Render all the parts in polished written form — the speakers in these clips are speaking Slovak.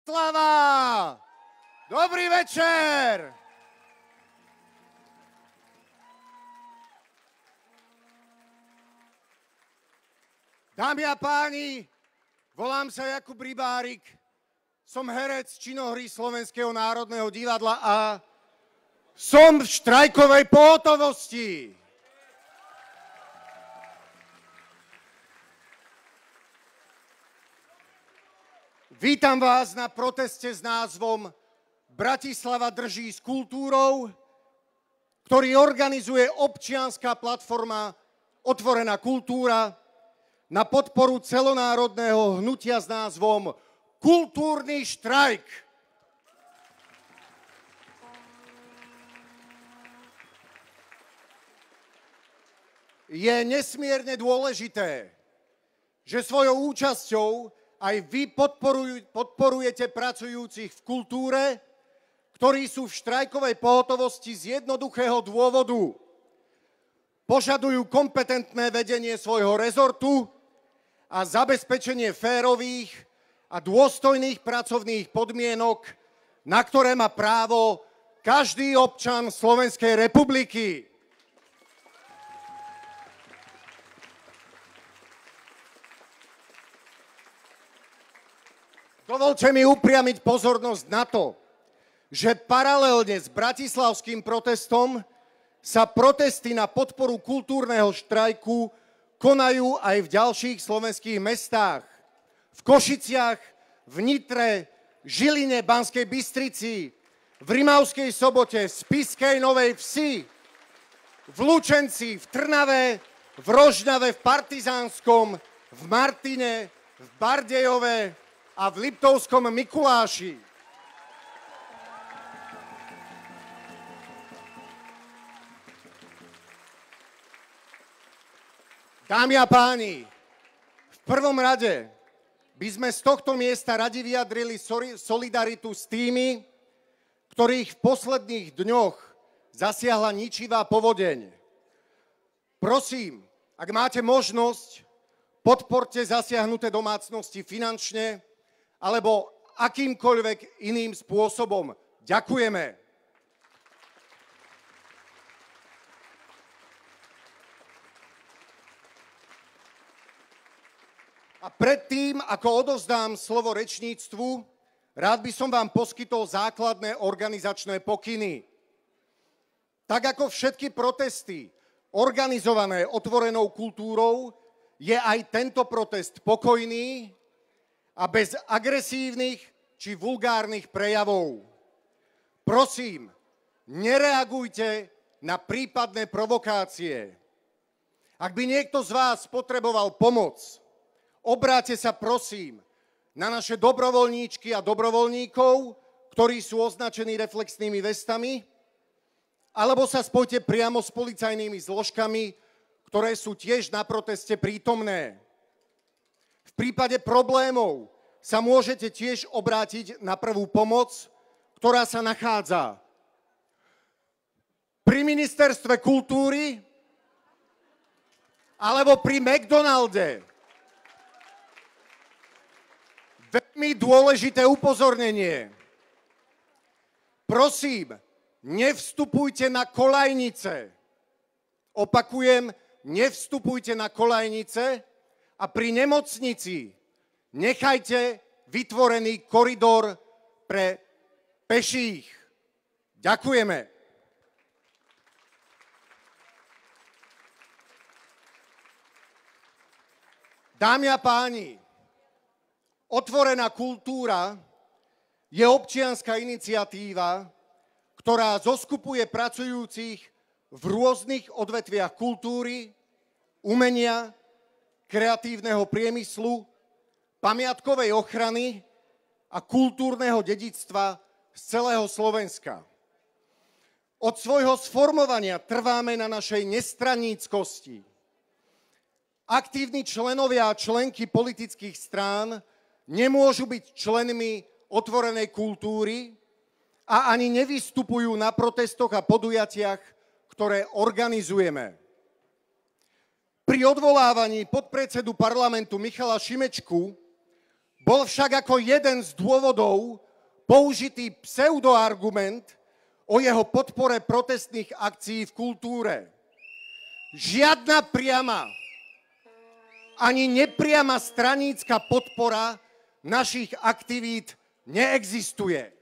Bratislava! Dobrý večer! Dámy a páni, volám sa Jakub Rybárik, som herec činohry Slovenského národného divadla a som v štrajkovej pohotovosti. Vítam vás na proteste s názvom Bratislava drží s kultúrou, ktorý organizuje občianska platforma Otvorená kultúra na podporu celonárodného hnutia s názvom Kultúrny štrajk. Je nesmierne dôležité, že svojou účasťou aj vy podporujete pracujúcich v kultúre, ktorí sú v štrajkovej pohotovosti z jednoduchého dôvodu. Požadujú kompetentné vedenie svojho rezortu a zabezpečenie férových a dôstojných pracovných podmienok, na ktoré má právo každý občan Slovenskej republiky. Dovoľte mi upriamiť pozornosť na to, že paralelne s bratislavským protestom sa protesty na podporu kultúrneho štrajku konajú aj v ďalších slovenských mestách. V Košiciach, v Nitre, Žiline, Banskej Bystrici, v Rimavskej Sobote, v Spišskej Novej Vsi, v Lučenci, v Trnave, v Rožňave, v Partizánskom, v Martine, v Bardejove a v Liptovskom Mikuláši. Dámy a páni, v prvom rade by sme z tohto miesta radi vyjadrili solidaritu s tými, ktorých v posledných dňoch zasiahla ničivá povodeň. Prosím, ak máte možnosť, podporte zasiahnuté domácnosti finančne alebo akýmkoľvek iným spôsobom. Ďakujeme. A predtým, ako odovzdám slovo rečníctvu, rád by som vám poskytol základné organizačné pokyny. Tak ako všetky protesty organizované otvorenou kultúrou, je aj tento protest pokojný a bez agresívnych či vulgárnych prejavov. Prosím, nereagujte na prípadné provokácie. Ak by niekto z vás potreboval pomoc, obráťte sa prosím na naše dobrovoľníčky a dobrovoľníkov, ktorí sú označení reflexnými vestami, alebo sa spojte priamo s policajnými zložkami, ktoré sú tiež na proteste prítomné. V prípade problémov sa môžete tiež obrátiť na prvú pomoc, ktorá sa nachádza pri Ministerstve kultúry alebo pri McDonalde. Veľmi dôležité upozornenie. Prosím, nevstupujte na kolajnice. Opakujem, nevstupujte na kolajnice a pri nemocnici nechajte vytvorený koridor pre peších. Ďakujeme. Dámy a páni, Otvorená kultúra je občianska iniciatíva, ktorá zoskupuje pracujúcich v rôznych odvetviach kultúry, umenia, kreatívneho priemyslu, pamiatkovej ochrany a kultúrneho dedičstva z celého Slovenska. Od svojho sformovania trváme na našej nestraníckosti. Aktívni členovia a členky politických strán nemôžu byť členmi otvorenej kultúry a ani nevystupujú na protestoch a podujatiach, ktoré organizujeme. Pri odvolávaní podpredsedu parlamentu Michala Šimečku Bol však ako jeden z dôvodov použitý pseudoargument o jeho podpore protestných akcií v kultúre. Žiadna priama ani nepriama stranícka podpora našich aktivít neexistuje.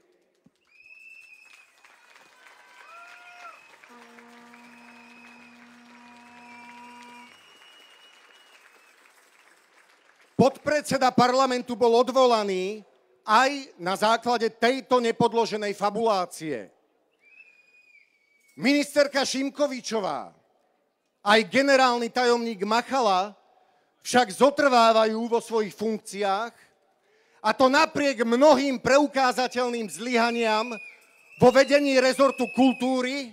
Podpredseda parlamentu bol odvolaný aj na základe tejto nepodloženej fabulácie. Ministerka Šimkovičová aj generálny tajomník Machala však zotrvávajú vo svojich funkciách, a to napriek mnohým preukázateľným zlyhaniam vo vedení rezortu kultúry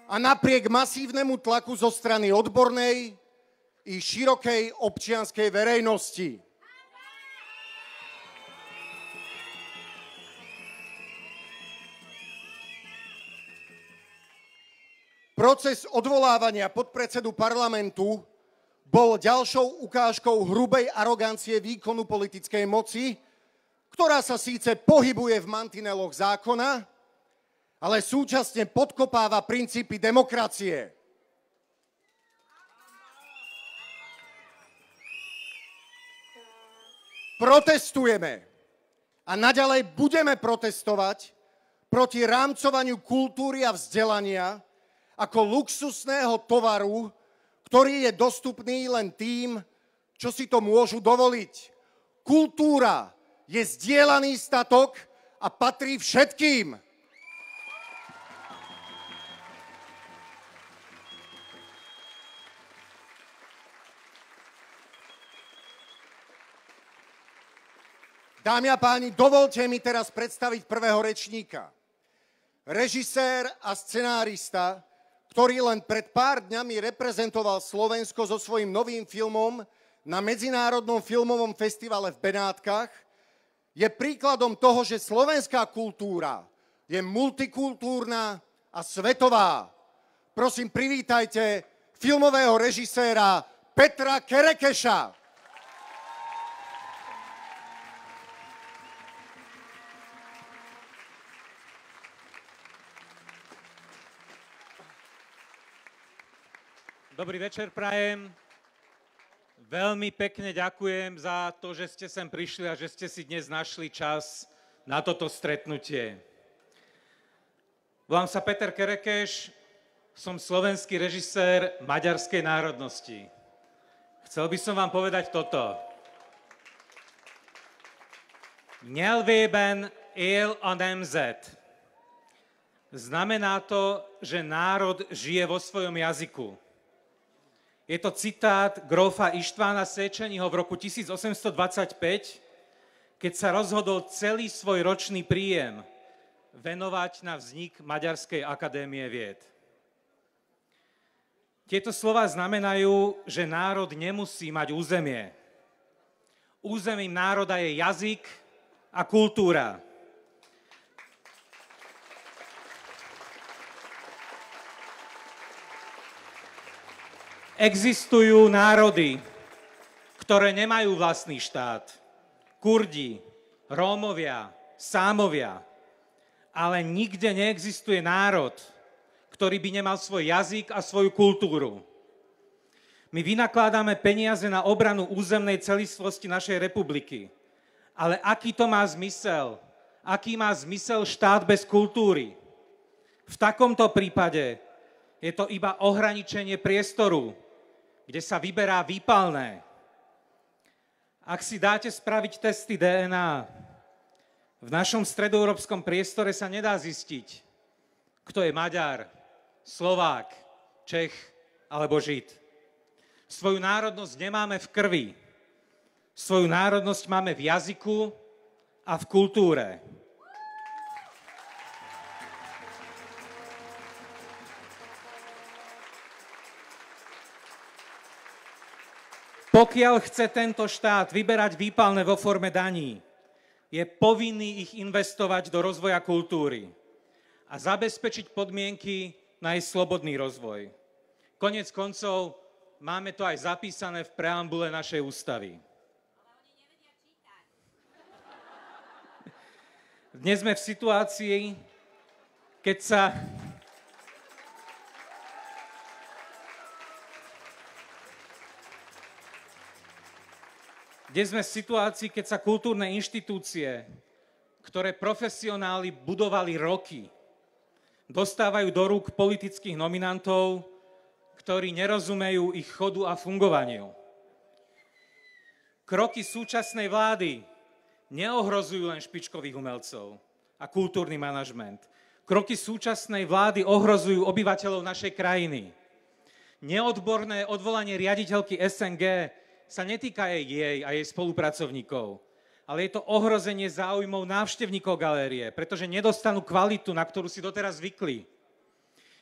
a napriek masívnemu tlaku zo strany odbornej i širokej občianskej verejnosti. Proces odvolávania podpredsedu parlamentu bol ďalšou ukážkou hrubej arogancie výkonu politickej moci, ktorá sa síce pohybuje v mantineloch zákona, ale súčasne podkopáva princípy demokracie. Protestujeme a naďalej budeme protestovať proti rámcovaniu kultúry a vzdelania ako luxusného tovaru, ktorý je dostupný len tým, čo si to môžu dovoliť. Kultúra je zdieľaný statok a patrí všetkým. Dámy a páni, dovolte mi teraz predstaviť prvého rečníka. Režisér a scenárista, ktorý len pred pár dňami reprezentoval Slovensko so svojím novým filmom na Medzinárodnom filmovom festivale v Benátkach, je príkladom toho, že slovenská kultúra je multikultúrna a svetová. Prosím, privítajte filmového režiséra Petra Kerekeša. Dobrý večer prajem. Veľmi pekne ďakujem za to, že ste sem prišli a že ste si dnes našli čas na toto stretnutie. Volám sa Peter Kerekeš, som slovenský režisér maďarskej národnosti. Chcel by som vám povedať toto. Nyelvében él a nemzet. Znamená to, že národ žije vo svojom jazyku. Je to citát grófa Istvána Széchenyho v roku 1825, keď sa rozhodol celý svoj ročný príjem venovať na vznik Maďarskej akadémie vied. Tieto slová znamenajú, že národ nemusí mať územie. Územím národa je jazyk a kultúra. Existujú národy, ktoré nemajú vlastný štát. Kurdi, Rómovia, Sámovia. Ale nikde neexistuje národ, ktorý by nemal svoj jazyk a svoju kultúru. My vynakladáme peniaze na obranu územnej celistvosti našej republiky. Ale aký to má zmysel? Aký má zmysel štát bez kultúry? V takomto prípade je to iba ohraničenie priestoru, kde sa vyberá výpalné. Ak si dáte spraviť testy DNA, v našom stredoeurópskom priestore sa nedá zistiť, kto je Maďar, Slovák, Čech alebo Žid. Svoju národnosť nemáme v krvi. Svoju národnosť máme v jazyku a v kultúre. Pokiaľ chce tento štát vyberať výpalné vo forme daní, je povinný ich investovať do rozvoja kultúry a zabezpečiť podmienky na jej slobodný rozvoj. Koniec koncov, máme to aj zapísané v preambule našej ústavy. Dnes sme v situácii, keď sa kultúrne inštitúcie, ktoré profesionáli budovali roky, dostávajú do rúk politických nominantov, ktorí nerozumejú ich chodu a fungovaniu. Kroky súčasnej vlády neohrozujú len špičkových umelcov a kultúrny manažment. Kroky súčasnej vlády ohrozujú obyvateľov našej krajiny. Neodborné odvolanie riaditeľky SNG sa netýka jej a jej spolupracovníkov, ale je to ohrozenie záujmov návštevníkov galérie, pretože nedostanú kvalitu, na ktorú si doteraz zvykli.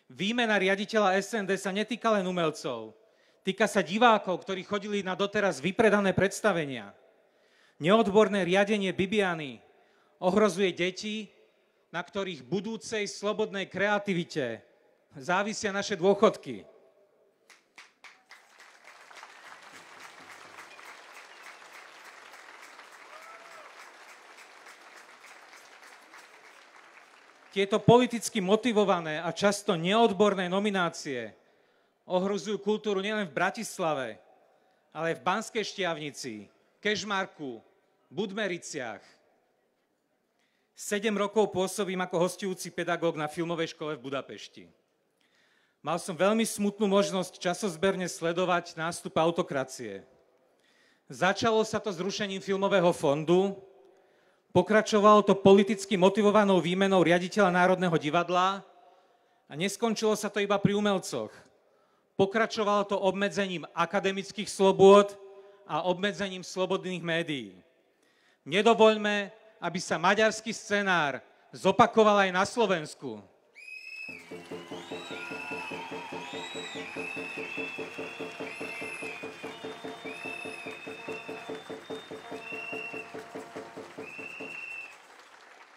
Výmena riaditeľa SND sa netýka len umelcov, týka sa divákov, ktorí chodili na doteraz vypredané predstavenia. Neodborné riadenie Bibiany ohrozuje deti, na ktorých budúcej slobodnej kreativite závisia naše dôchodky. Tieto politicky motivované a často neodborné nominácie ohrozujú kultúru nielen v Bratislave, ale aj v Banskej Štiavnici, Kežmarku, Budmericiach. 7 rokov pôsobím ako hosťujúci pedagóg na filmovej škole v Budapešti. Mal som veľmi smutnú možnosť časozberne sledovať nástup autokracie. Začalo sa to zrušením filmového fondu, pokračovalo to politicky motivovanou výmenou riaditeľa Národného divadla a neskončilo sa to iba pri umelcoch. Pokračovalo to obmedzením akademických slobôd a obmedzením slobodných médií. Nedovoľme, aby sa maďarský scenár zopakoval aj na Slovensku.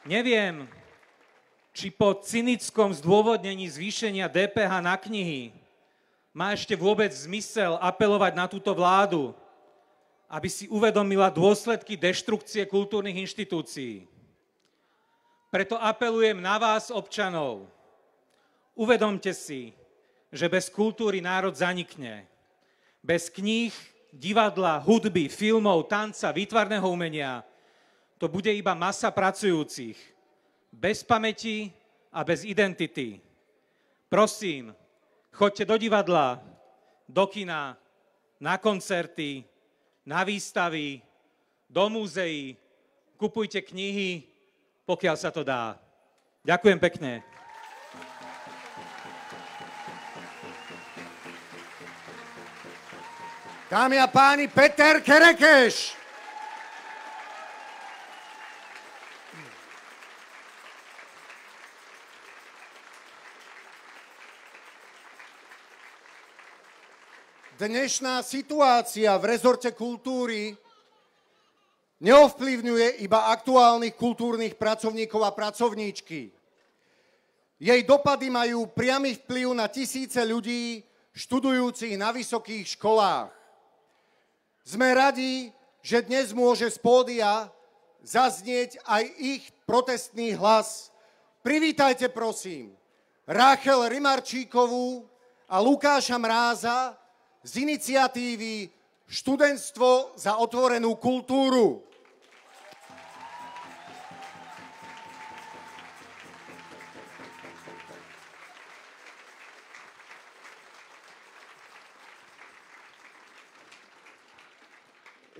Neviem, či po cynickom zdôvodnení zvýšenia DPH na knihy má ešte vôbec zmysel apelovať na túto vládu, aby si uvedomila dôsledky deštrukcie kultúrnych inštitúcií. Preto apelujem na vás, občanov. Uvedomte si, že bez kultúry národ zanikne. Bez kníh, divadla, hudby, filmov, tanca, výtvarného umenia to bude iba masa pracujúcich, bez pamäti a bez identity. Prosím, choďte do divadla, do kina, na koncerty, na výstavy, do múzeí, kupujte knihy, pokiaľ sa to dá. Ďakujem pekne. Dámy a páni, Peter Kerekeš. Dnešná situácia v rezorte kultúry neovplyvňuje iba aktuálnych kultúrnych pracovníkov a pracovníčky. Jej dopady majú priamy vplyv na tisíce ľudí študujúcich na vysokých školách. Sme radi, že dnes môže z pódia zaznieť aj ich protestný hlas. Privítajte, prosím, Ráchel Rimarčíkovú a Lukáša Mráza z iniciatívy Študentstvo za otvorenú kultúru.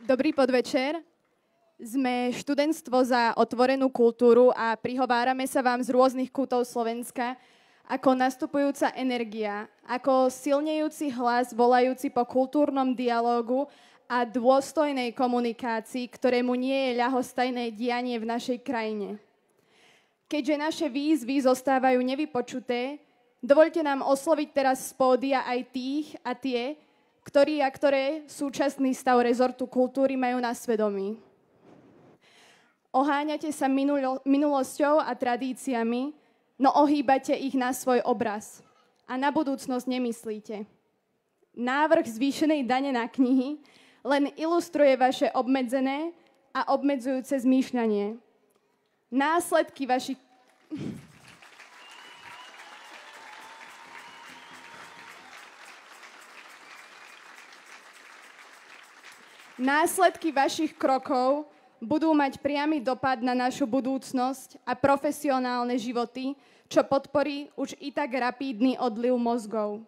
Dobrý podvečer. Sme Študentstvo za otvorenú kultúru a prihovárame sa vám z rôznych kútov Slovenska ako nastupujúca energia, ako silnejúci hlas volajúci po kultúrnom dialógu a dôstojnej komunikácii, ktorému nie je ľahostajné dianie v našej krajine. Keďže naše výzvy zostávajú nevypočuté, dovoľte nám osloviť teraz z pódia aj tých a tie, ktorí a ktoré súčasný stav rezortu kultúry majú na svedomí. Oháňate sa minulosťou a tradíciami, no ohýbate ich na svoj obraz a na budúcnosť nemyslíte. Návrh zvýšenej dane na knihy len ilustruje vaše obmedzené a obmedzujúce zmýšľanie. Následky vašich... Následky vašich krokov budú mať priamy dopad na našu budúcnosť a profesionálne životy, čo podporí už i tak rapídny odliv mozgov.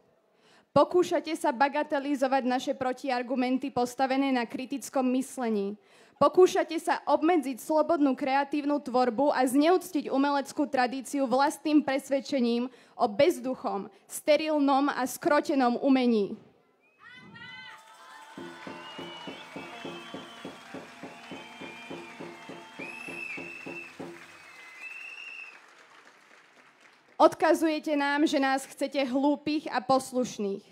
Pokúšate sa bagatelizovať naše protiargumenty postavené na kritickom myslení. Pokúšate sa obmedziť slobodnú kreatívnu tvorbu a zneúctiť umeleckú tradíciu vlastným presvedčením o bezduchom, sterilnom a skrotenom umení. Odkazujete nám, že nás chcete hlúpych a poslušných.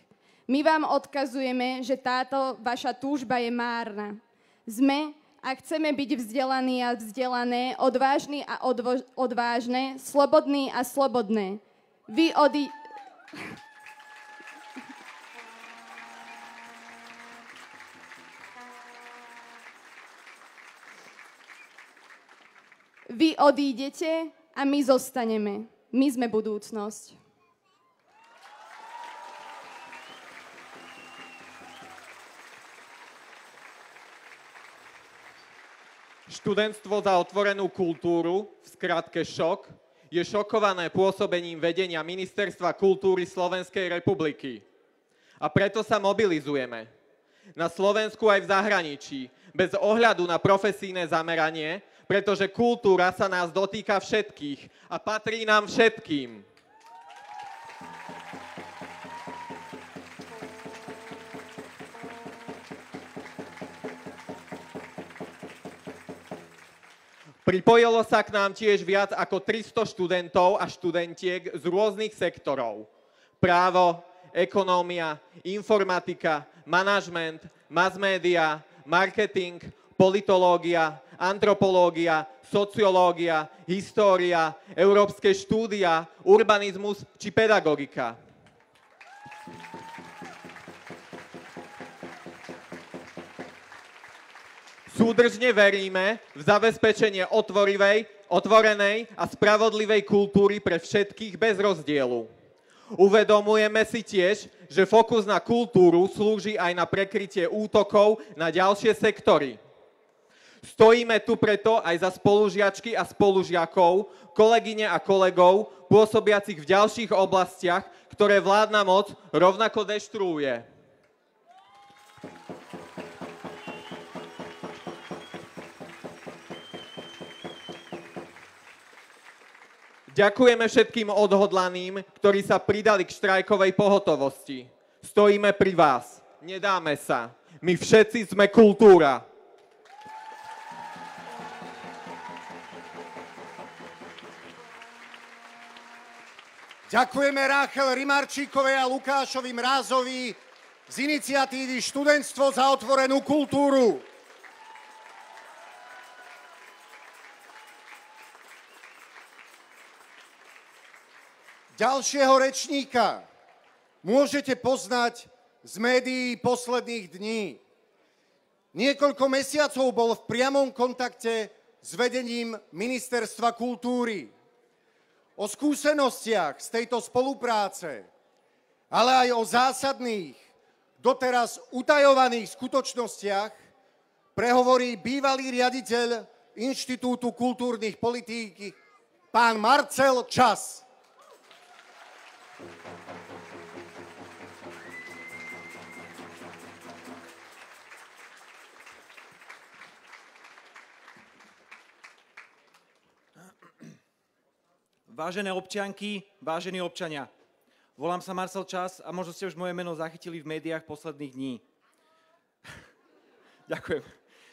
My vám odkazujeme, že táto vaša túžba je márna. Sme, ak chceme byť vzdelaní a vzdelané, odvážni a odvážne, slobodní a slobodné. Vy odídete a my zostaneme. My sme budúcnosť. Študentstvo za otvorenú kultúru, v skratke ŠOK, je šokované pôsobením vedenia Ministerstva kultúry Slovenskej republiky. A preto sa mobilizujeme. Na Slovensku aj v zahraničí, bez ohľadu na profesijné zameranie, pretože kultúra sa nás dotýka všetkých a patrí nám všetkým. Pripojilo sa k nám tiež viac ako 300 študentov a študentiek z rôznych sektorov. Právo, ekonómia, informatika, manažment, mass media, marketing, politológia, antropológia, sociológia, história, európske štúdia, urbanizmus či pedagogika. Súdržne veríme v zabezpečenie otvorenej a spravodlivej kultúry pre všetkých bez rozdielu. Uvedomujeme si tiež, že fokus na kultúru slúži aj na prekrytie útokov na ďalšie sektory. Stojíme tu preto aj za spolužiačky a spolužiakov, kolegyne a kolegov, pôsobiacich v ďalších oblastiach, ktoré vládna moc rovnako deštruuje. Ďakujeme všetkým odhodlaným, ktorí sa pridali k štrajkovej pohotovosti. Stojíme pri vás. Nedáme sa. My všetci sme kultúra. Ďakujeme Ráchel Rimarčíkovej a Lukášovi Mrázovi z iniciatívy Študentstvo za otvorenú kultúru. Ďalšieho rečníka môžete poznať z médií posledných dní. Niekoľko mesiacov bol v priamom kontakte s vedením Ministerstva kultúry. O skúsenostiach z tejto spolupráce, ale aj o zásadných, doteraz utajovaných skutočnostiach prehovorí bývalý riaditeľ Inštitútu kultúrnych politík, pán Marcel Čas. Vážené občianky, vážení občania, volám sa Marcel Čas a možno ste už moje meno zachytili v médiách posledných dní. Ďakujem.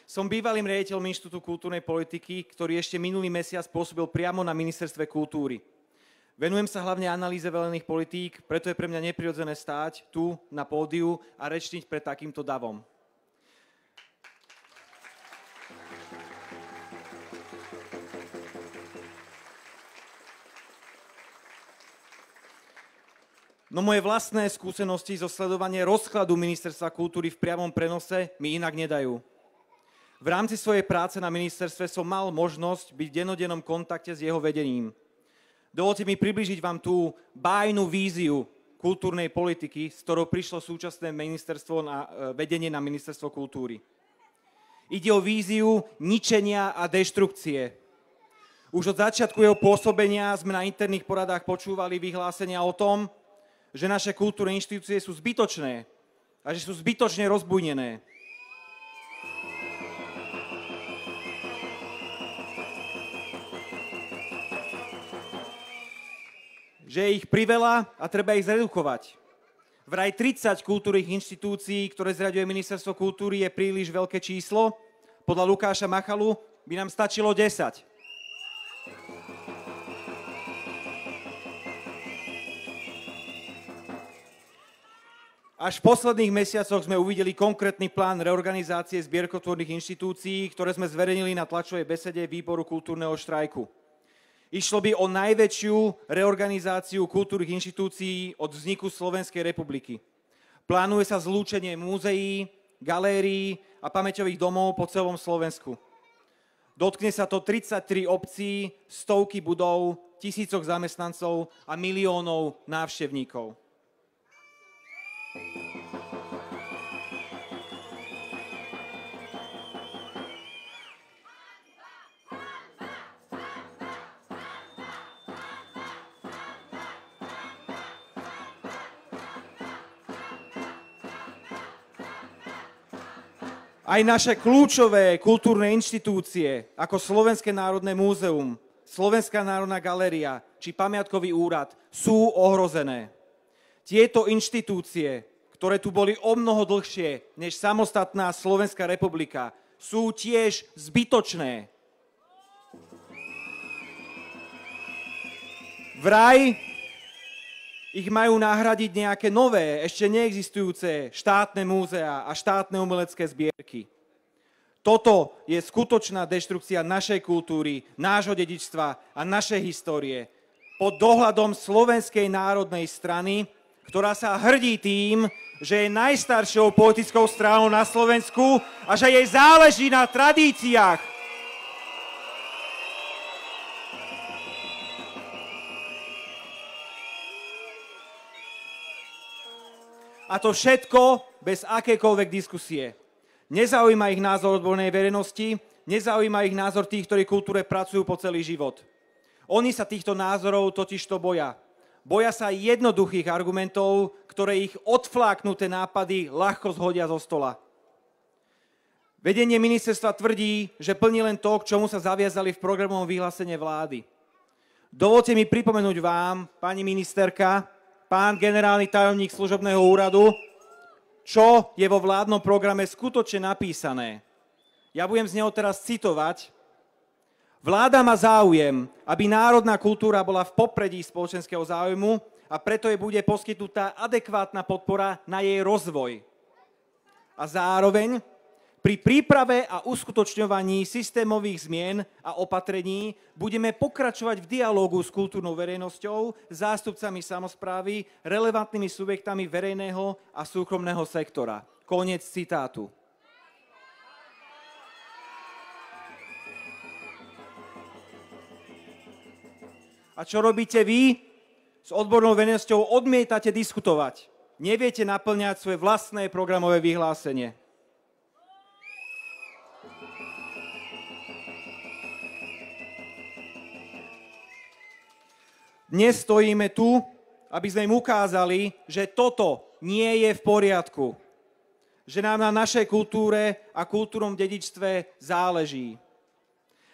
Som bývalým riaditeľom Inštitútu kultúrnej politiky, ktorý ešte minulý mesiac pôsobil priamo na Ministerstve kultúry. Venujem sa hlavne analýze velených politík, preto je pre mňa neprirodzené stáť tu na pódiu a rečniť pred takýmto davom. No moje vlastné skúsenosti zo sledovania rozkladu Ministerstva kultúry v priamom prenose mi inak nedajú. V rámci svojej práce na ministerstve som mal možnosť byť v dennodennom kontakte s jeho vedením. Dovolte mi približiť vám tú bájnu víziu kultúrnej politiky, s ktorou prišlo súčasné vedenie na ministerstvo kultúry. Ide o víziu ničenia a deštrukcie. Už od začiatku jeho pôsobenia sme na interných poradách počúvali vyhlásenia o tom, že naše kultúrne inštitúcie sú zbytočné a že sú zbytočne rozbujnené. Že je ich priveľa a treba ich zredukovať. Vraj 30 kultúrnych inštitúcií, ktoré zriaďuje Ministerstvo kultúry, je príliš veľké číslo. Podľa Lukáša Machalu by nám stačilo 10. Až v posledných mesiacoch sme uvideli konkrétny plán reorganizácie zbierkotvorných inštitúcií, ktoré sme zverejnili na tlačovej besede Výboru kultúrneho štrajku. Išlo by o najväčšiu reorganizáciu kultúrnych inštitúcií od vzniku Slovenskej republiky. Plánuje sa zlúčenie múzeí, galérií a pamäťových domov po celom Slovensku. Dotkne sa to 33 obcí, stovky budov, tisícok zamestnancov a miliónov návštevníkov. Aj naše kľúčové kultúrne inštitúcie, ako Slovenské národné múzeum, Slovenská národná galéria či Pamiatkový úrad, sú ohrozené. Tieto inštitúcie, ktoré tu boli omnoho dlhšie než samostatná Slovenská republika, sú tiež zbytočné. Vraj ich majú nahradiť nejaké nové, ešte neexistujúce štátne múzea a štátne umelecké zbierky. Toto je skutočná deštrukcia našej kultúry, nášho dedičstva a našej histórie pod dohľadom Slovenskej národnej strany, ktorá sa hrdí tým, že je najstaršou politickou stranou na Slovensku a že jej záleží na tradíciách. A to všetko bez akékoľvek diskusie. Nezaujíma ich názor odbornej verejnosti, nezaujíma ich názor tých, ktorí v kultúre pracujú po celý život. Oni sa týchto názorov totižto boja. Boja sa jednoduchých argumentov, ktoré ich odfláknuté nápady ľahko zhodia zo stola. Vedenie ministerstva tvrdí, že plní len to, k čomu sa zaviazali v programovom vyhlásení vlády. Dovolte mi pripomenúť vám, pani ministerka, pán generálny tajomník služobného úradu, čo je vo vládnom programe skutočne napísané. Ja budem z neho teraz citovať. Vláda má záujem, aby národná kultúra bola v popredí spoločenského záujmu a preto jej bude poskytnutá adekvátna podpora na jej rozvoj. A zároveň pri príprave a uskutočňovaní systémových zmien a opatrení budeme pokračovať v dialógu s kultúrnou verejnosťou, zástupcami samosprávy, relevantnými subjektami verejného a súkromného sektora. Koniec citátu. A čo robíte vy? S odbornou verejnosťou odmietate diskutovať. Neviete naplňať svoje vlastné programové vyhlásenie. Dnes stojíme tu, aby sme im ukázali, že toto nie je v poriadku. Že nám na našej kultúre a kultúrnom dedičstve záleží.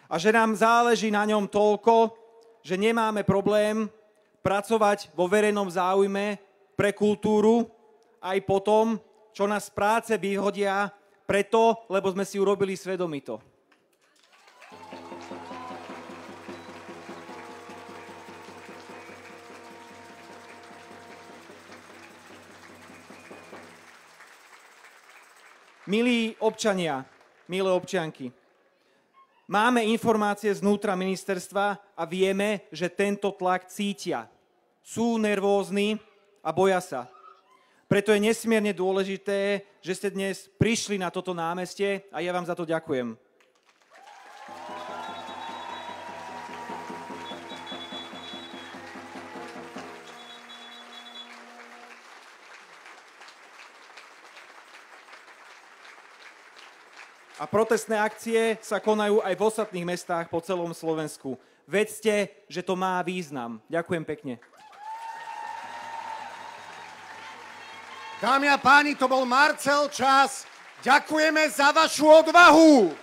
A že nám záleží na ňom toľko, že nemáme problém pracovať vo verejnom záujme pre kultúru aj po tom, čo nás z práce vyhodia preto, lebo sme si urobili svedomito. Milí občania, milé občianky, máme informácie znútra ministerstva a vieme, že tento tlak cítia. Sú nervózni a boja sa. Preto je nesmierne dôležité, že ste dnes prišli na toto námestie a ja vám za to ďakujem. A protestné akcie sa konajú aj v ostatných mestách po celom Slovensku. Vedzte, že to má význam. Ďakujem pekne. Dámy a páni, to bol Marcel Čas. Ďakujeme za vašu odvahu.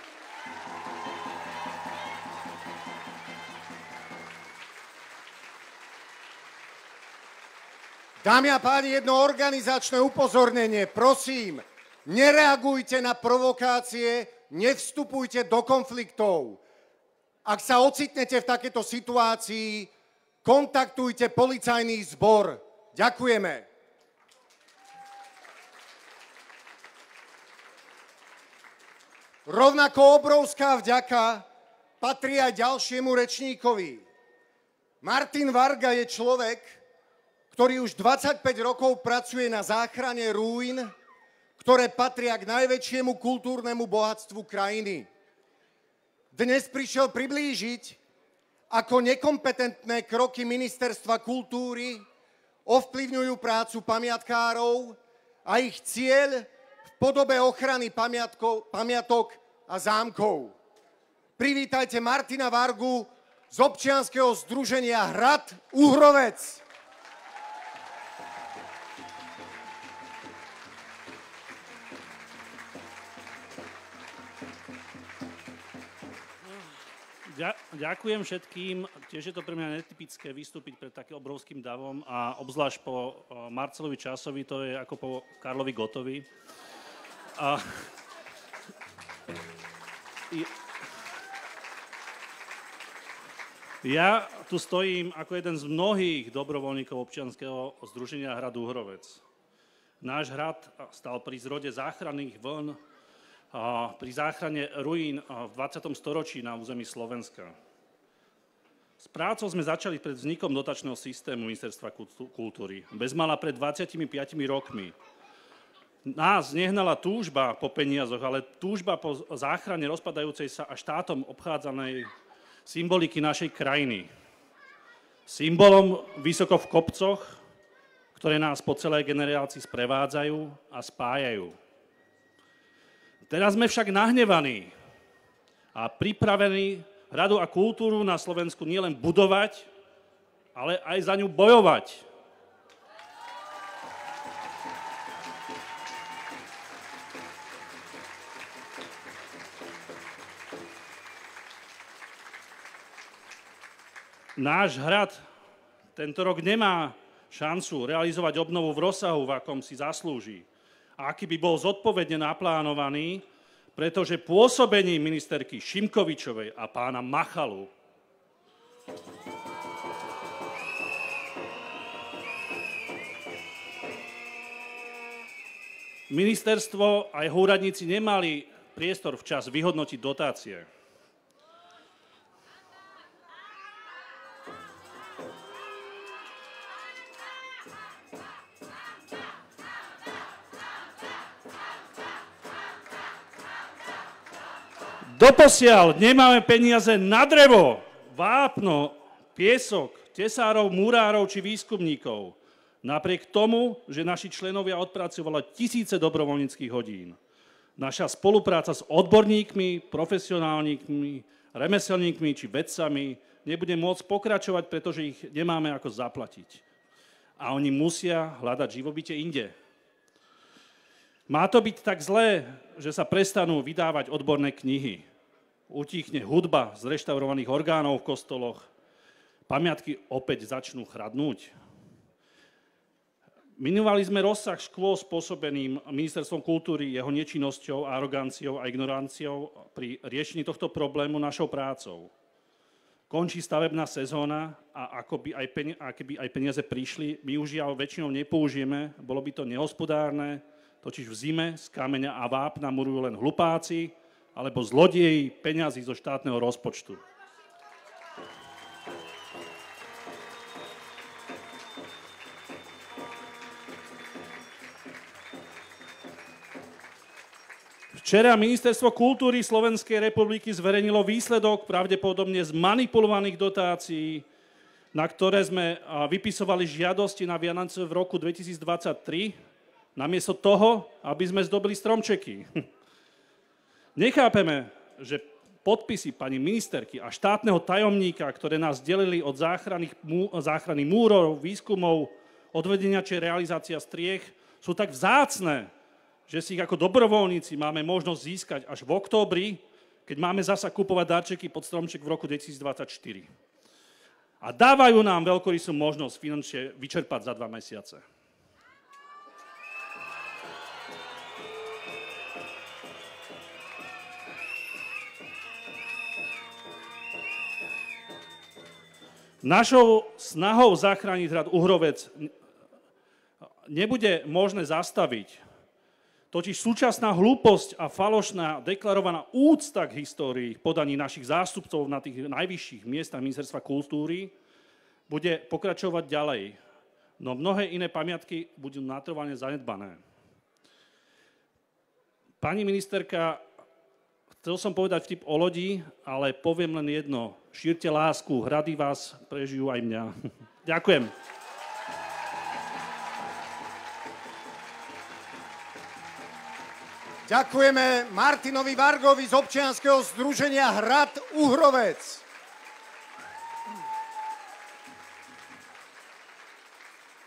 Dámy a páni, jedno organizačné upozornenie. Prosím, nereagujte na provokácie, nevstupujte do konfliktov. Ak sa ocitnete v takejto situácii, kontaktujte policajný zbor. Ďakujeme. Rovnako obrovská vďaka patrí aj ďalšiemu rečníkovi. Martin Varga je človek, ktorý už 25 rokov pracuje na záchrane ruín, ktoré patria k najväčšiemu kultúrnemu bohatstvu krajiny. Dnes prišiel priblížiť, ako nekompetentné kroky Ministerstva kultúry ovplyvňujú prácu pamiatkárov a ich cieľ v podobe ochrany pamiatok a zámkov. Privítajte Martina Vargu z občianskeho združenia Hrad Uhrovec. Ďakujem všetkým. Tiež je to pre mňa netypické vystúpiť pred takým obrovským davom a obzvlášť po Marcelovi Časovi, to je ako po Karlovi Gottovi. Ja tu stojím ako jeden z mnohých dobrovoľníkov občianskeho združenia Hrad Uhrovec. Náš hrad stal pri zrode záchranných vln pri záchrane ruín v 20. storočí na území Slovenska. S prácou sme začali pred vznikom dotačného systému Ministerstva kultúry. Bezmála pred 25 rokmi. Nás nehnala túžba po peniazoch, ale túžba po záchrane rozpadajúcej sa a štátom obchádzanej symboliky našej krajiny. Symbolom vysoko v kopcoch, ktoré nás po celej generácii sprevádzajú a spájajú. Teraz sme však nahnevaní a pripravení hradu a kultúru na Slovensku nielen budovať, ale aj za ňu bojovať. Náš hrad tento rok nemá šancu realizovať obnovu v rozsahu, v akom si zaslúži. A aký by bol zodpovedne naplánovaný, pretože pôsobením ministerky Šimkovičovej a pána Machalu ministerstvo a jeho úradníci nemali priestor včas vyhodnotiť dotácie. Doposiaľ nemáme peniaze na drevo, vápno, piesok, tesárov, murárov či výskumníkov. Napriek tomu, že naši členovia odpracovali tisíce dobrovoľníckych hodín. Naša spolupráca s odborníkmi, profesionálnikmi, remeselníkmi či vedcami nebude môcť pokračovať, pretože ich nemáme ako zaplatiť. A oni musia hľadať živobytie inde. Má to byť tak zlé, že sa prestanú vydávať odborné knihy. Utíchne hudba z reštaurovaných orgánov v kostoloch. Pamiatky opäť začnú chradnúť. Minúvali sme rozsah škôl spôsobeným Ministerstvom kultúry, jeho nečinnosťou, aroganciou a ignoranciou pri riešení tohto problému našou prácou. Končí stavebná sezóna a keby aj peniaze prišli, my už žiaľ väčšinou nepoužijeme, bolo by to nehospodárne, totiž v zime z kameňa a vápna murujú len hlupáci alebo zlodieji peňazí zo štátneho rozpočtu. Včera Ministerstvo kultúry Slovenskej republiky zverejnilo výsledok pravdepodobne zmanipulovaných dotácií, na ktoré sme vypisovali žiadosti na Vianoce v roku 2023, namiesto toho, aby sme zdobili stromčeky. Nechápeme, že podpisy pani ministerky a štátneho tajomníka, ktoré nás delili od záchrany múrov, výskumov, odvedenia či realizácia striech, sú tak vzácne, že si ich ako dobrovoľníci máme možnosť získať až v októbri, keď máme zasa kupovať darčeky pod stromček v roku 2024. A dávajú nám veľkorysú možnosť finančne vyčerpať za 2 mesiace. Našou snahou zachrániť hrad Uhrovec nebude možné zastaviť. Totiž súčasná hlúposť a falošná deklarovaná úcta k histórii podaní našich zástupcov na tých najvyšších miestach Ministerstva kultúry bude pokračovať ďalej. No mnohé iné pamiatky budú natrvane zanedbané. Pani ministerka, chcel som povedať vtip o lodi, ale poviem len jedno. Šírte lásku, hrady vás prežijú aj mňa. Ďakujem. Ďakujeme Martinovi Vargovi z občianskeho združenia Hrad Uhrovec.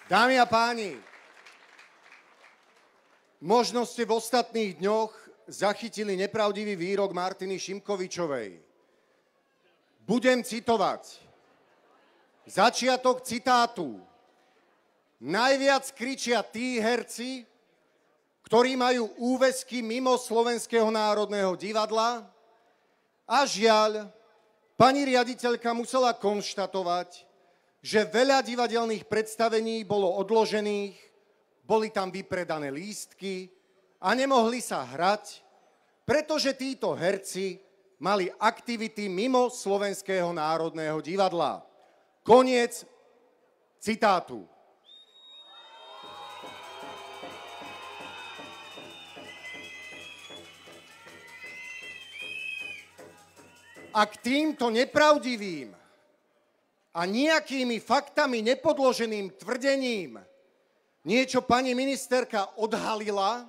Dámy a páni, možno ste v ostatných dňoch zachytili nepravdivý výrok Martiny Šimkovičovej. Budem citovať. Začiatok citátu. Najviac kričia tí herci, ktorí majú úväzky mimo Slovenského národného divadla a žiaľ, pani riaditeľka musela konštatovať, že veľa divadelných predstavení bolo odložených, boli tam vypredané lístky a nemohli sa hrať, pretože títo herci mali aktivity mimo Slovenského národného divadla. Koniec citátu. A k týmto nepravdivým a nejakými faktami nepodloženým tvrdením niečo pani ministerka odhalila,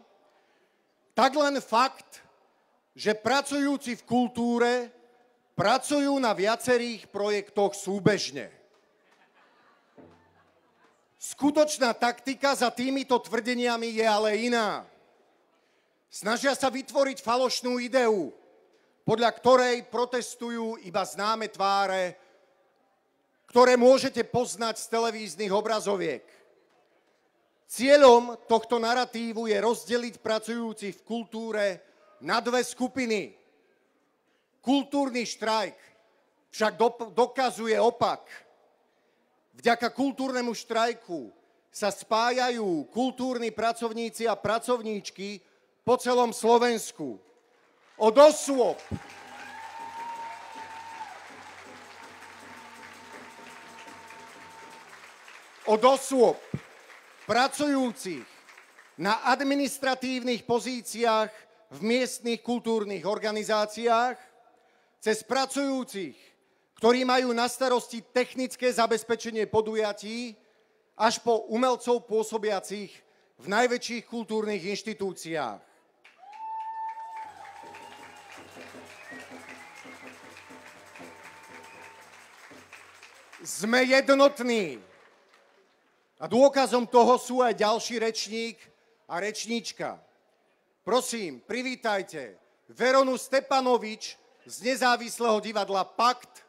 tak len fakt, že pracujúci v kultúre pracujú na viacerých projektoch súbežne. Skutočná taktika za týmito tvrdeniami je ale iná. Snažia sa vytvoriť falošnú ideu, podľa ktorej protestujú iba známe tváre, ktoré môžete poznať z televíznych obrazoviek. Cieľom tohto naratívu je rozdeliť pracujúcich v kultúre na dve skupiny. Kultúrny štrajk však dokazuje opak. Vďaka kultúrnemu štrajku sa spájajú kultúrni pracovníci a pracovníčky po celom Slovensku. Od osôb pracujúcich na administratívnych pozíciách v miestnych kultúrnych organizáciách, cez pracujúcich, ktorí majú na starosti technické zabezpečenie podujatí, až po umelcov pôsobiacich v najväčších kultúrnych inštitúciách. Sme jednotní. A dôkazom toho sú aj ďalší rečník a rečníčka. Prosím, privítajte Veronu Stepanovič z nezávislého divadla Pakt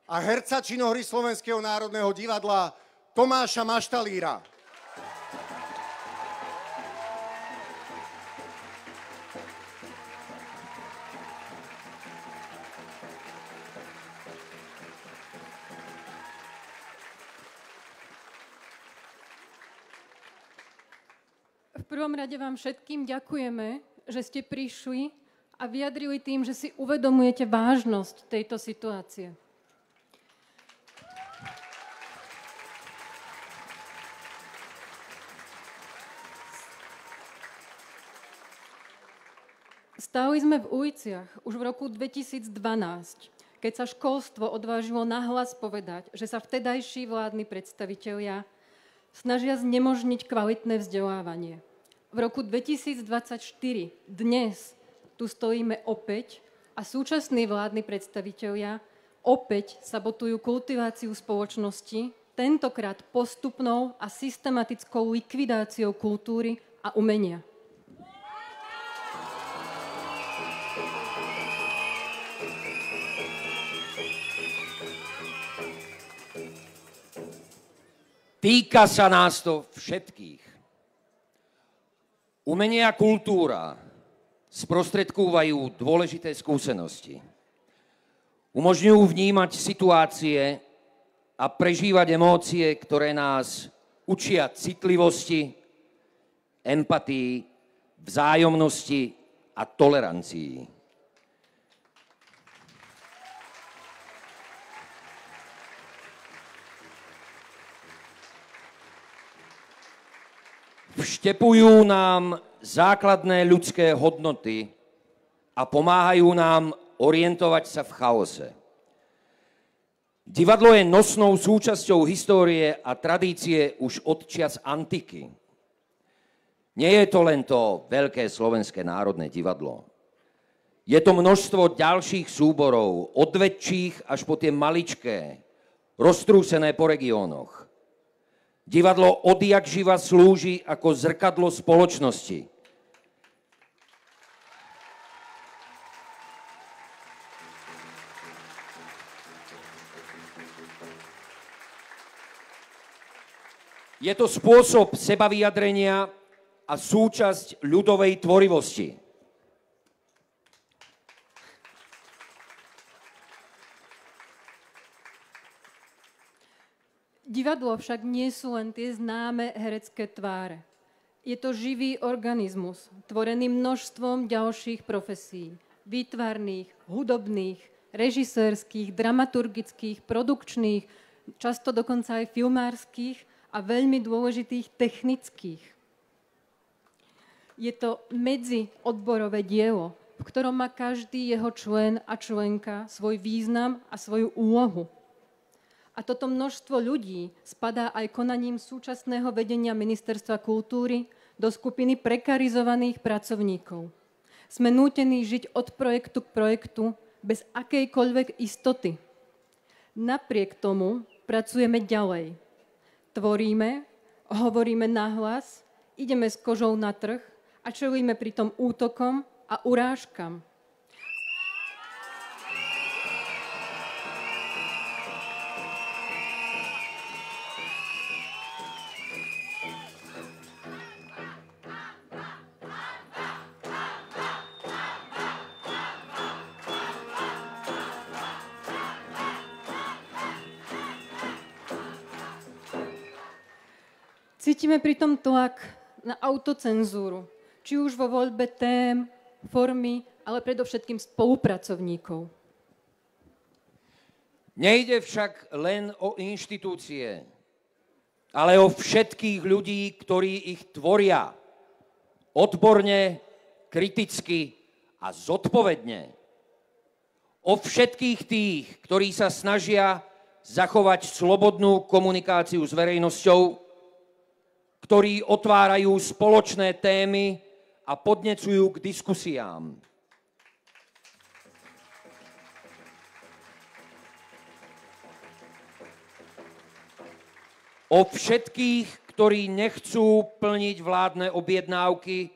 a herca činohry Slovenského národného divadla Tomáša Maštalíra. V prvom rade vám všetkým ďakujeme, že ste prišli a vyjadrili tým, že si uvedomujete vážnosť tejto situácie. Stáli sme v uliciach už v roku 2012, keď sa školstvo odvážilo nahlas povedať, že sa vtedajší vládni predstavitelia snažia znemožniť kvalitné vzdelávanie. V roku 2024 dnes tu stojíme opäť a súčasní vládni predstavitelia opäť sabotujú kultiváciu spoločnosti, tentokrát postupnou a systematickou likvidáciou kultúry a umenia. Týka sa nás to všetkých. Umenie a kultúra sprostredkúvajú dôležité skúsenosti. Umožňujú vnímať situácie a prežívať emócie, ktoré nás učia citlivosti, empatii, vzájomnosti a tolerancii. Vštepujú nám základné ľudské hodnoty a pomáhajú nám orientovať sa v chaose. Divadlo je nosnou súčasťou histórie a tradície už od čias antiky. Nie je to len to veľké slovenské národné divadlo. Je to množstvo ďalších súborov, od väčších až po tie maličké, roztrúsené po regiónoch. Divadlo odjak živa slúži ako zrkadlo spoločnosti. Je to spôsob sebavyjadrenia a súčasť ľudovej tvorivosti. Divadlo však nie sú len tie známe herecké tváre. Je to živý organizmus, tvorený množstvom ďalších profesí. Výtvarných, hudobných, režisérskych, dramaturgických, produkčných, často dokonca aj filmárskych a veľmi dôležitých technických. Je to medziodborové dielo, v ktorom má každý jeho člen a členka svoj význam a svoju úlohu. A toto množstvo ľudí spadá aj konaním súčasného vedenia Ministerstva kultúry do skupiny prekarizovaných pracovníkov. Sme nútení žiť od projektu k projektu bez akejkoľvek istoty. Napriek tomu pracujeme ďalej. Tvoríme, hovoríme nahlas, ideme s kožou na trh a čelíme pritom útokom a urážkam. Cítime pritom tlak na autocenzúru, či už vo voľbe tém, formy, ale predovšetkým spolupracovníkov. Nejde však len o inštitúcie, ale o všetkých ľudí, ktorí ich tvoria. Odborne, kriticky a zodpovedne. O všetkých tých, ktorí sa snažia zachovať slobodnú komunikáciu s verejnosťou, ktorí otvárajú spoločné témy a podnecujú k diskusiám. O všetkých, ktorí nechcú plniť vládne objednávky,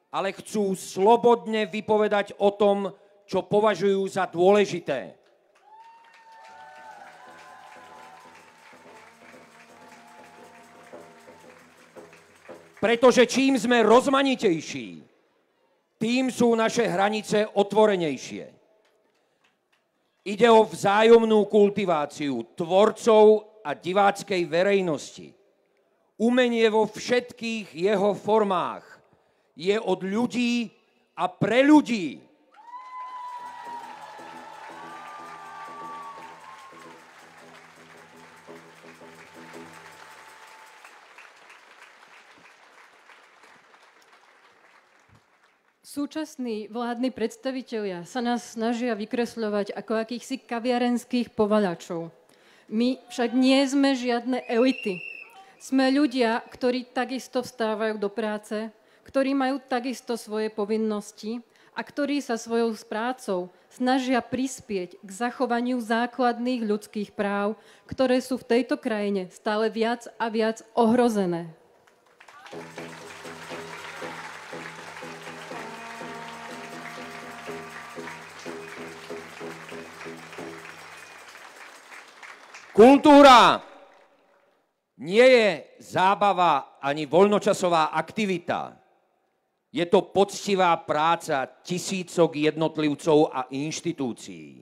ale chcú slobodne vypovedať o tom, čo považujú za dôležité. Pretože čím sme rozmanitejší, tým sú naše hranice otvorenejšie. Ide o vzájomnú kultiváciu tvorcov a diváckej verejnosti. Umenie vo všetkých jeho formách je od ľudí a pre ľudí. Súčasní vládni predstavitelia sa nás snažia vykresľovať ako akýchsi kaviarenských povalačov. My však nie sme žiadne elity. Sme ľudia, ktorí takisto vstávajú do práce, ktorí majú takisto svoje povinnosti a ktorí sa svojou prácou snažia prispieť k zachovaniu základných ľudských práv, ktoré sú v tejto krajine stále viac a viac ohrozené. Kultúra nie je zábava ani voľnočasová aktivita. Je to poctivá práca tisícok jednotlivcov a inštitúcií.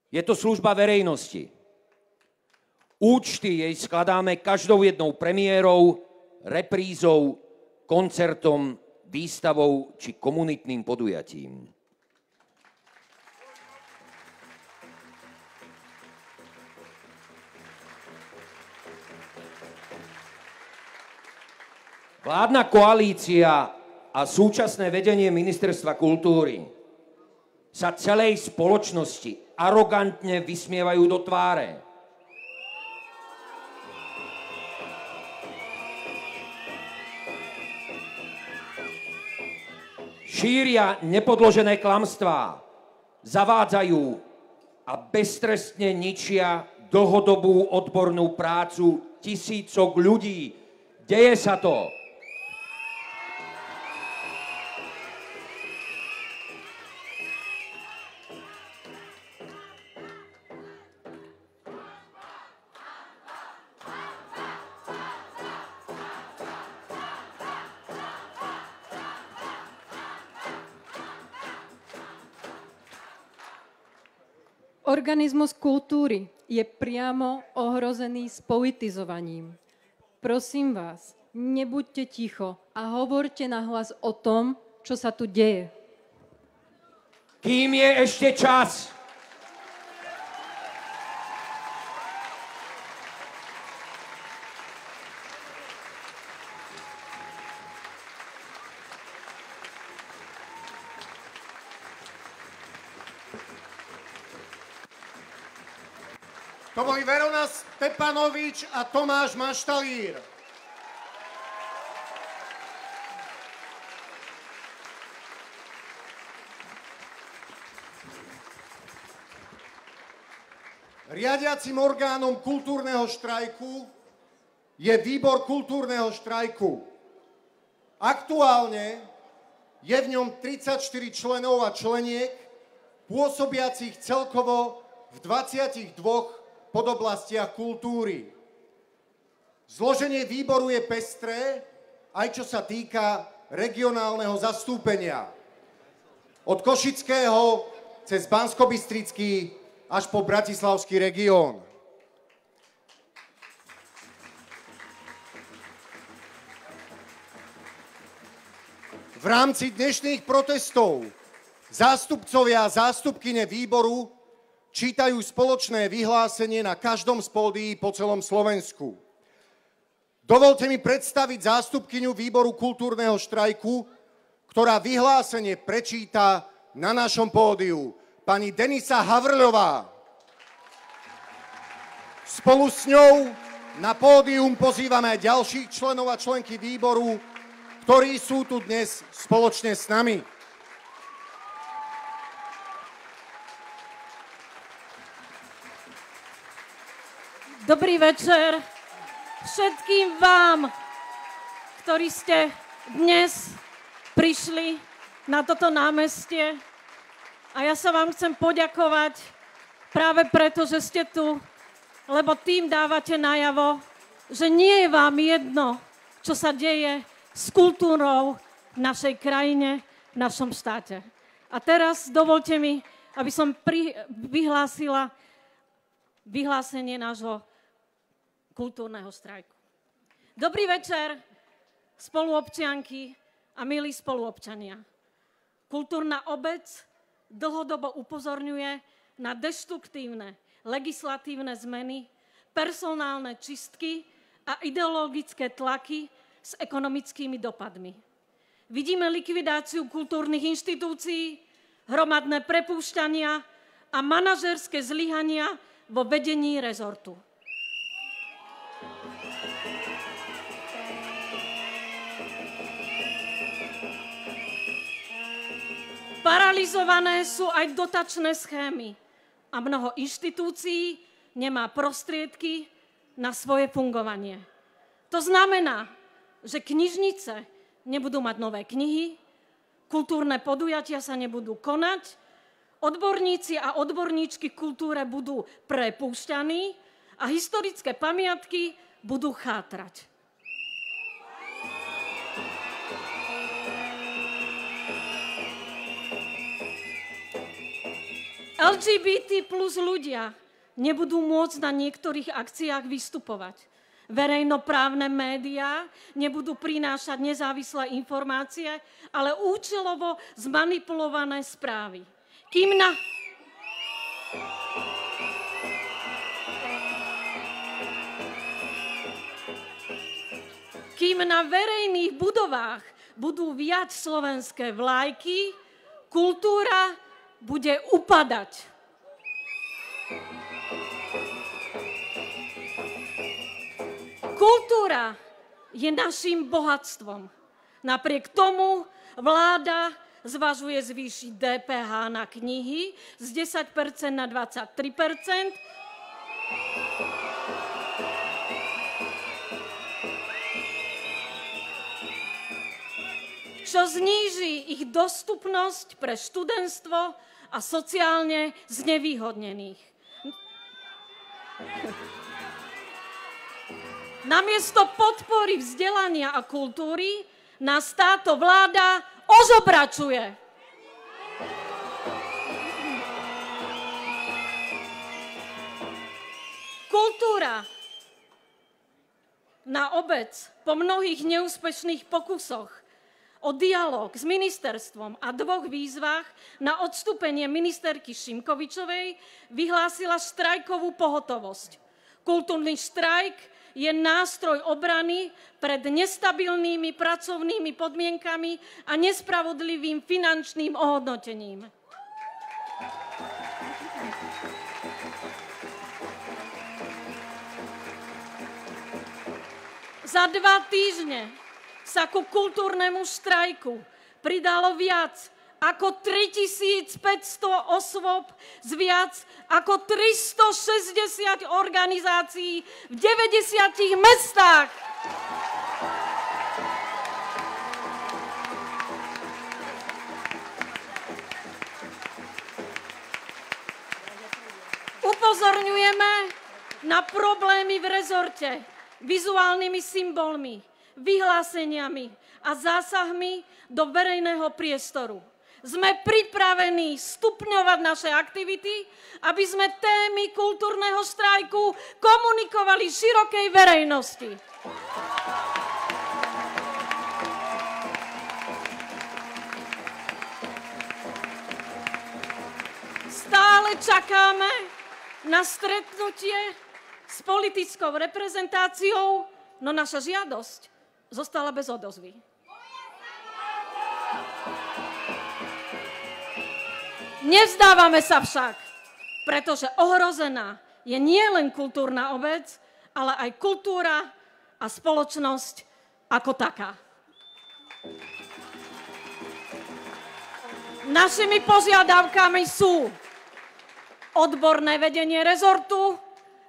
Je to služba verejnosti. Účty jej skladáme každou jednou premiérou, reprízou, koncertom, výstavou či komunitným podujatím. Vládna koalícia a súčasné vedenie Ministerstva kultúry sa celej spoločnosti arogantne vysmievajú do tváre. Šíria nepodložené klamstvá, zavádzajú a beztrestne ničia dlhodobú odbornú prácu tisícok ľudí. Deje sa to. Organizmus kultúry je priamo ohrozený spolitizovaním. Prosím vás, nebuďte ticho a hovorte nahlas o tom, čo sa tu deje. Kým je ešte čas? To boli Verona Stepanovič a Tomáš Maštalír. Riadiacim orgánom kultúrneho štrajku je výbor kultúrneho štrajku. Aktuálne je v ňom 34 členov a členiek, pôsobiacich celkovo v 22 podoblastiach kultúry. Zloženie výboru je pestré, aj čo sa týka regionálneho zastúpenia. Od Košického cez Banskobystrický až po Bratislavský región. V rámci dnešných protestov zástupcovia a zástupkyne výboru čítajú spoločné vyhlásenie na každom z pódií po celom Slovensku. Dovolte mi predstaviť zástupkyňu výboru kultúrneho štrajku, ktorá vyhlásenie prečíta na našom pódiu. Pani Denisa Havrľová. Spolu s ňou na pódium pozývame aj ďalších členov a členky výboru, ktorí sú tu dnes spoločne s nami. Dobrý večer všetkým vám, ktorí ste dnes prišli na toto námestie. A ja sa vám chcem poďakovať práve preto, že ste tu, lebo tým dávate najavo, že nie je vám jedno, čo sa deje s kultúrou v našej krajine, v našom štáte. A teraz dovolte mi, aby som vyhlásila vyhlásenie nášho kultúrneho štrajku. Dobrý večer, spoluobčianky a milí spoluobčania. Kultúrna obec dlhodobo upozorňuje na deštruktívne legislatívne zmeny, personálne čistky a ideologické tlaky s ekonomickými dopadmi. Vidíme likvidáciu kultúrnych inštitúcií, hromadné prepúšťania a manažérske zlyhania vo vedení rezortu. Paralizované sú aj dotačné schémy a mnoho inštitúcií nemá prostriedky na svoje fungovanie. To znamená, že knižnice nebudú mať nové knihy, kultúrne podujatia sa nebudú konať, odborníci a odborníčky v kultúre budú prepúšťaní a historické pamiatky budú chátrať. LGBT plus ľudia nebudú môcť na niektorých akciách vystupovať. Verejnoprávne médiá nebudú prinášať nezávislé informácie, ale účelovo zmanipulované správy. Kým na verejných budovách budú viať slovenské vlajky, kultúra bude upadať. Kultúra je naším bohatstvom. Napriek tomu vláda zvažuje zvýšiť DPH na knihy z 10% na 23%. Čo zníži ich dostupnosť pre študentstvo a sociálne znevýhodnených. Namiesto podpory vzdelania a kultúry nás táto vláda ožobračuje. Kultúra na obec po mnohých neúspešných pokusoch o dialóg s ministerstvom a 2 výzvach na odstúpenie ministerky Šimkovičovej vyhlásila štrajkovú pohotovosť. Kultúrny štrajk je nástroj obrany pred nestabilnými pracovnými podmienkami a nespravodlivým finančným ohodnotením. Za 2 týždne sa ku kultúrnemu štrajku pridalo viac ako 3500 osôb z viac ako 360 organizácií v 90 mestách. Upozorňujeme na problémy v rezorte vizuálnymi symbolmi, vyhláseniami a zásahmi do verejného priestoru. Sme pripravení stupňovať naše aktivity, aby sme témy kultúrneho štrajku komunikovali širokej verejnosti. Stále čakáme na stretnutie s politickou reprezentáciou, no naša žiadosť zostala bez odozvy. Nevzdávame sa však, pretože ohrozená je nielen kultúrna obec, ale aj kultúra a spoločnosť ako taká. Našimi požiadavkami sú odborné vedenie rezortu,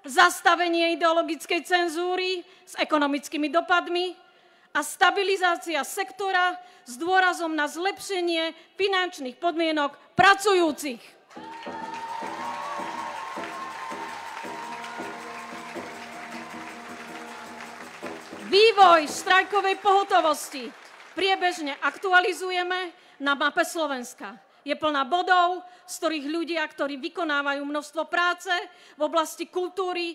zastavenie ideologickej cenzúry s ekonomickými dopadmi, a stabilizácia sektora s dôrazom na zlepšenie finančných podmienok pracujúcich. Vývoj štrajkovej pohotovosti priebežne aktualizujeme na mape Slovenska. Je plná bodov, z ktorých ľudia, ktorí vykonávajú množstvo práce v oblasti kultúry,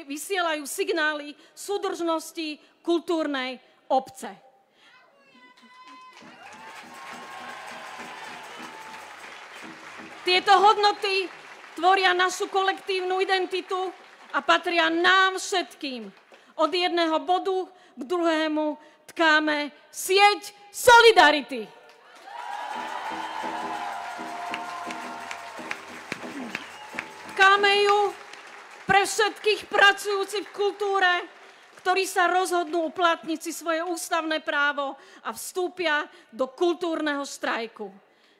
vysielajú signály súdržnosti kultúrnej obce. Tieto hodnoty tvoria našu kolektívnu identitu a patria nám všetkým. Od jedného bodu k druhému tkáme sieť solidarity. Tkáme ju pre všetkých pracujúcich v kultúre, ktorí sa rozhodnú uplatniť si svoje ústavné právo a vstúpia do kultúrneho štrajku.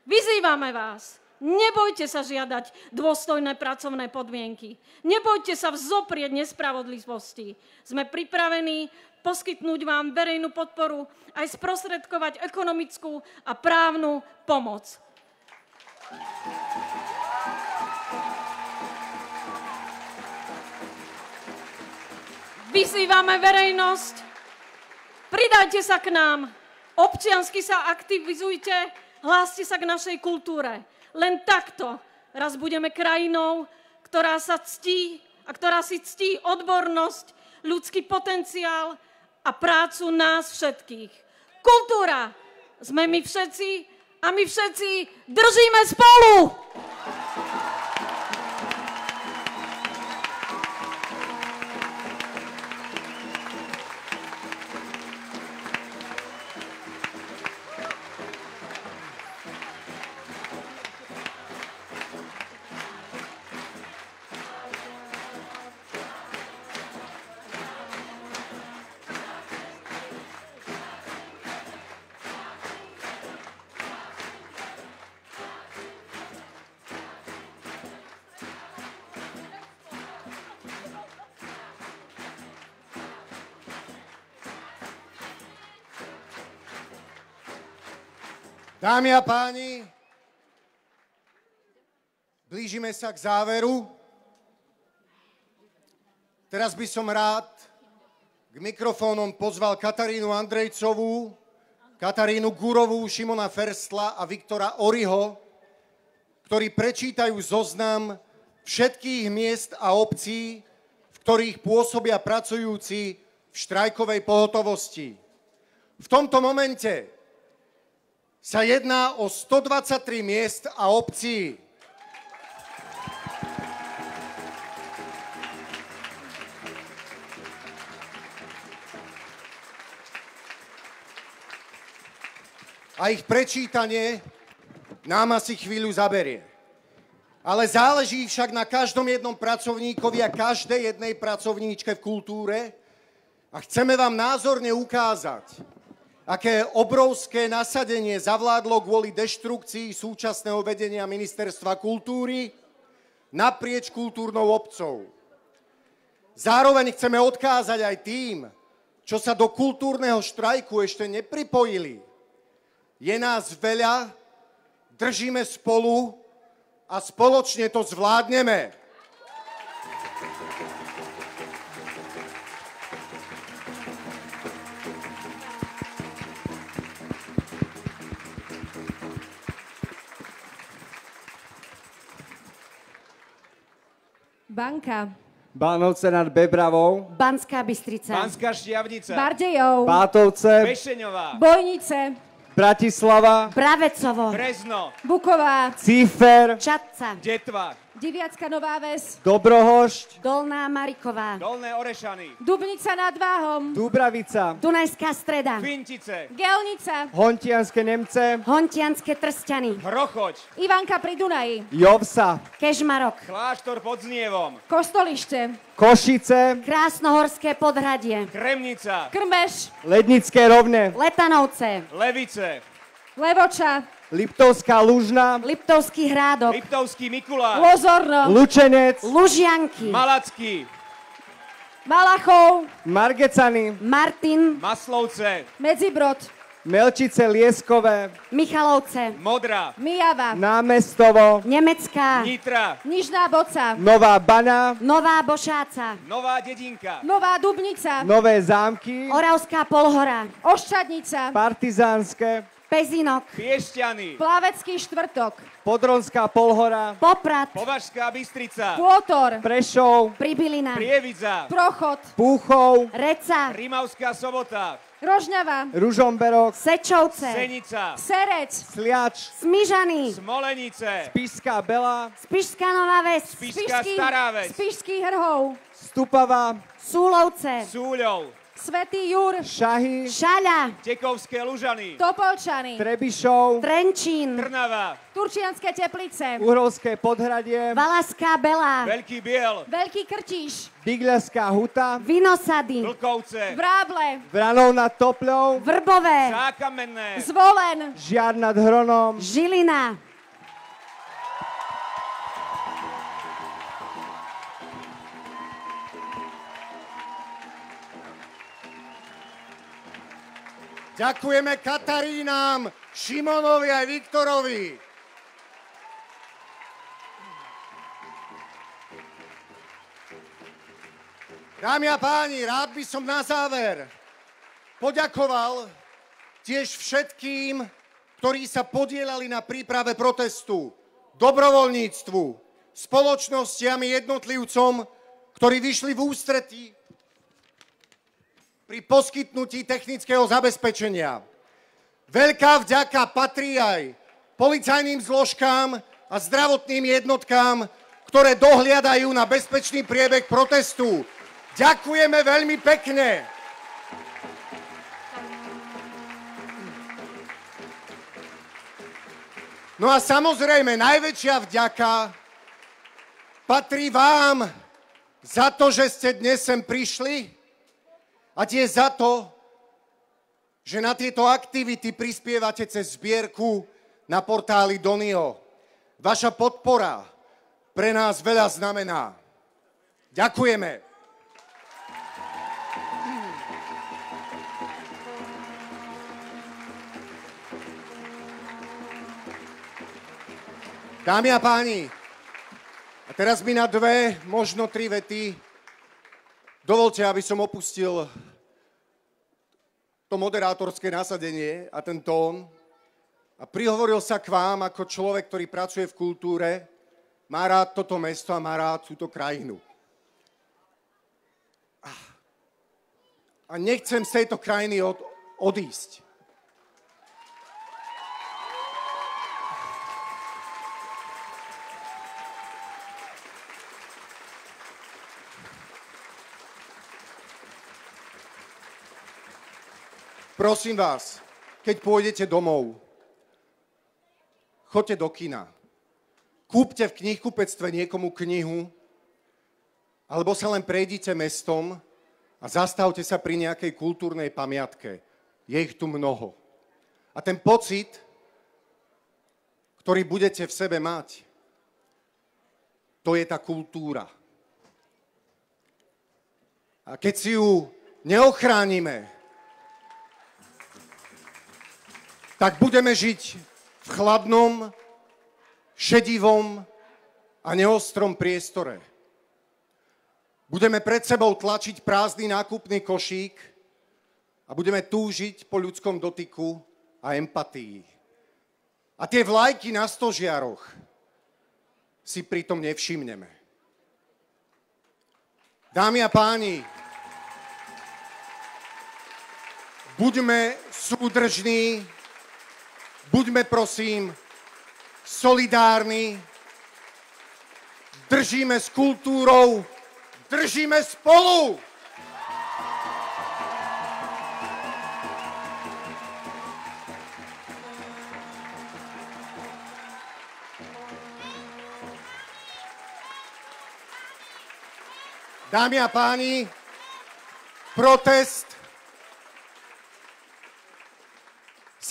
Vyzývame vás, nebojte sa žiadať dôstojné pracovné podmienky. Nebojte sa vzoprieť nespravodlivosti. Sme pripravení poskytnúť vám verejnú podporu aj sprostredkovať ekonomickú a právnu pomoc. Vyzývame verejnosť, pridajte sa k nám, občiansky sa aktivizujte, hláste sa k našej kultúre. Len takto raz budeme krajinou, ktorá sa ctí a ktorá si ctí odbornosť, ľudský potenciál a prácu nás všetkých. Kultúra sme my všetci a my všetci držíme spolu! Dámy a páni, blížime sa k záveru. Teraz by som rád k mikrofónom pozval Katarínu Andrejcovú, Katarínu Gurovú, Šimona Ferstla a Viktora Oriho, ktorí prečítajú zoznam všetkých miest a obcí, v ktorých pôsobia pracujúci v štrajkovej pohotovosti. V tomto momente sa jedná o 123 miest a obcí. A ich prečítanie nám asi chvíľu zaberie. Ale záleží však na každom jednom pracovníkovi a každej jednej pracovníčke v kultúre a chceme vám názorne ukázať, aké obrovské nasadenie zavládlo kvôli deštrukcii súčasného vedenia Ministerstva kultúry naprieč kultúrnou obcou. Zároveň chceme odkázať aj tým, čo sa do kultúrneho štrajku ešte nepripojili. Je nás veľa, držíme spolu a spoločne to zvládneme. Banka. Bánovce nad Bebravou. Banská Bystrica. Banská Štiavnica. Bardejov. Bátovce. Pešeňová. Bojnice. Bratislava. Bravecovo. Brezno. Buková. Cífer. Čadca. Detva. Diviacka Nová Ves. Dobrohošť. Dolná Mariková. Dolné Orešany. Dubnica nad Váhom. Dubravica. Dunajská Streda. Fintice. Gelnica. Hontianske Nemce. Hontianske Tršťany. Hrochoť. Ivanka pri Dunaji. Jovsa. Kežmarok. Kláštor pod Znievom. Kostolište. Košice. Krásnohorské Podhradie. Kremnica. Krmeš. Lednické Rovne. Letanovce. Levice. Levoča. Liptovská Lužna. Liptovský Hrádok. Liptovský Mikuláš. Lozorno. Lučenec. Lužianky. Malacký. Malachov. Margecany. Martin. Maslovce. Medzibrod. Melčice Lieskové. Michalovce. Modra. Mijava. Námestovo. Nemecká. Nitra. Nižná Boca. Nová Bana. Nová Bošáca. Nová Dedinka. Nová Dubnica. Nové Zámky. Oravská Polhora. Oščadnica. Partizánske. Pezinok. Piešťany. Plavecký Štvrtok. Podronská Polhora. Poprad. Považská Bystrica. Pôtor. Prešov. Pribilina. Prievidza. Prochod. Púchov. Reca. Rimavská Sobota. Rožňava. Ružomberok. Sečovce. Senica. Serec. Sliač. Smyžany. Smolenice. Spišská Bela. Spišská Nová Ves. Spišská Stará Ves. Spišský Hrhov. Stupava. Súlovce. Súľov. Svätý Jur, Šahy, Šaľa, Tekovské Lužany, Topolčany, Trebišov, Trenčín, Trnava, Turčianske Teplice, Uhrovské Podhradie, Valaská Belá, Veľký Biel, Veľký Krtíš, Bigľarská Huta, Vinosady, Vlkovce, Vráble, Vranov nad Topľou, Vrbové, Zákamenné, Zvolen, Žiar nad Hronom, Žilina. Ďakujeme Katarínám, Šimonovi aj Viktorovi. Dámy a páni, rád by som na záver poďakoval tiež všetkým, ktorí sa podieľali na príprave protestu, dobrovoľníctvu, spoločnostiam i jednotlivcom, ktorí vyšli v ústretí pri poskytnutí technického zabezpečenia. Veľká vďaka patrí aj policajným zložkám a zdravotným jednotkám, ktoré dohliadajú na bezpečný priebeh protestu. Ďakujeme veľmi pekne. No a samozrejme, najväčšia vďaka patrí vám za to, že ste dnes sem prišli, a tiež za to, že na tieto aktivity prispievate cez zbierku na portáli Donio. Vaša podpora pre nás veľa znamená. Ďakujeme. Dámy a páni, a teraz mi na 2, možno 3 vety dovolte, aby som opustil to moderátorské nasadenie a ten tón a prihovoril sa k vám ako človek, ktorý pracuje v kultúre, má rád toto mesto a má rád túto krajinu. A nechcem z tejto krajiny odísť. Prosím vás, keď pôjdete domov, choďte do kina, kúpte v knihkupectve niekomu knihu, alebo sa len prejdite mestom a zastavte sa pri nejakej kultúrnej pamiatke. Je ich tu mnoho. A ten pocit, ktorý budete v sebe mať, to je tá kultúra. A keď si ju neochránime, tak budeme žiť v chladnom, šedivom a neostrom priestore. Budeme pred sebou tlačiť prázdny nákupný košík a budeme túžiť po ľudskom dotyku a empatii. A tie vlajky na stožiaroch si pritom nevšimneme. Dámy a páni, buďme súdržní, buďme, prosím, solidárni, držíme s kultúrou, držíme spolu! Dámy a páni, protest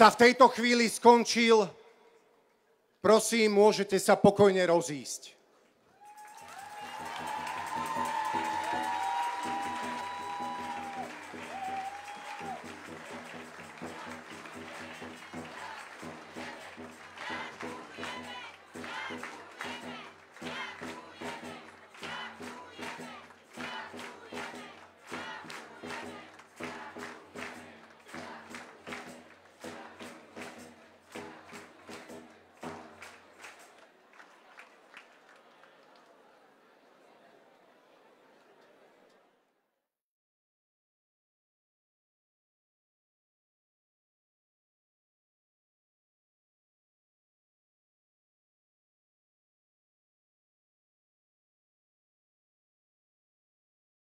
sa v tejto chvíli skončil. Prosím, môžete sa pokojne rozísť.